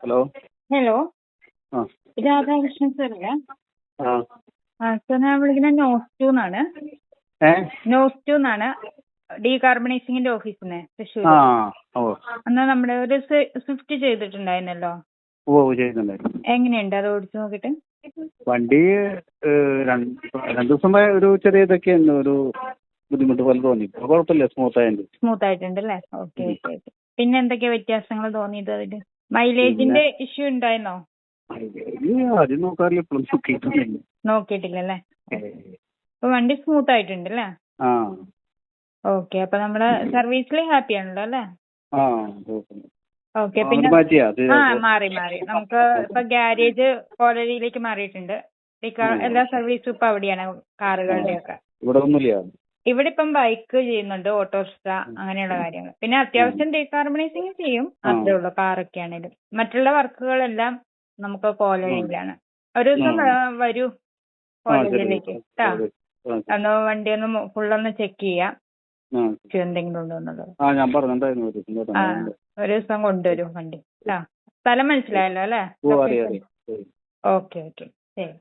Hello. Hello, ആ രാധാകൃഷ്ണൻ സാറല്ലേ? Sir ഞാൻ വിളിക്കുന്നത് നോസ്റ്റൂന്നാണ്. ഏ നോസ്റ്റൂന്നാണ്, ഡീകാർബണൈസിങ്ങിന്റെ ഓഫീസിന്ന് തൃശ്ശൂർ. ആ ഓ എന്നാ നമ്മുടെ ഒരു സ്വിഫ്റ്റ് ചെയ്തിട്ടുണ്ടായിരുന്നല്ലോ, ഓ ചെയ്യുന്നുണ്ടായിരുന്നു. എങ്ങനെയുണ്ട് അത് ഓടിച്ചു നോക്കിയിട്ട്? വണ്ടി രണ്ടു ദിവസം ഒരു ചെറിയ ഇതൊക്കെ ഒരു ബുദ്ധിമുട്ട് പോലെ തോന്നി. ഇപ്പോൾ കുഴപ്പമില്ല, സ്മൂത്ത് ആയിട്ടുണ്ട് അല്ലേ? Okay okay okay. പിന്നെ എന്തൊക്കെയാ വ്യത്യാസങ്ങൾ തോന്നിയത് അതില്? മൈലേജിന്റെ ഇഷ്യൂ ഉണ്ടായിരുന്നോ? ആദ്യം നോക്കാറില്ല, ഇപ്പോഴും നോക്കിയിട്ടില്ലല്ലേ? അപ്പൊ വണ്ടി സ്മൂത്ത് ആയിട്ടുണ്ട് അല്ലേ? ആ ഓക്കെ, അപ്പൊ നമ്മള് സർവീസിൽ ഹാപ്പി ആണല്ലോ അല്ലേ? ആ ഓക്കെ. പിന്നെ മാറ്റിയാ മാറി നമുക്ക് ഇപ്പൊ ഗ്യാരേജ് കോലരിയിലേക്ക് മാറിയിട്ടുണ്ട്. എല്ലാ സർവീസും ഇപ്പൊ അവിടെയാണ്, കാറുകളുടെ ഒക്കെ. ഇവിടെ ഒന്നുമില്ല. ഇവിടെ ഇപ്പം ബൈക്ക് ചെയ്യുന്നുണ്ട്, ഓട്ടോറിക്ഷ അങ്ങനെയുള്ള കാര്യങ്ങൾ. പിന്നെ അത്യാവശ്യം ഡീകാർബണൈസിങ് ചെയ്യും, അത്രേ ഉള്ളൂ. കാറൊക്കെ ആണെങ്കിലും മറ്റുള്ള വർക്കുകളെല്ലാം നമുക്ക് കോലരിയിലാണ്. ഒരു ദിവസം വരൂ കോലരിയിലേക്ക് കേട്ടാ. ഒന്ന് വണ്ടി ഒന്ന് ഫുള്ളൊന്ന് ചെക്ക് ചെയ്യാം, എന്തെങ്കിലും ഉണ്ടോ എന്നുള്ളത്. ഞാൻ പറഞ്ഞിട്ടുണ്ടായിരുന്നു. ഒരു ദിവസം കൊണ്ടുവരും വണ്ടി. സ്ഥലം മനസ്സിലായല്ലോ അല്ലേ? ഓ അറിയാം. ഓക്കെ ഓക്കെ, ശരി.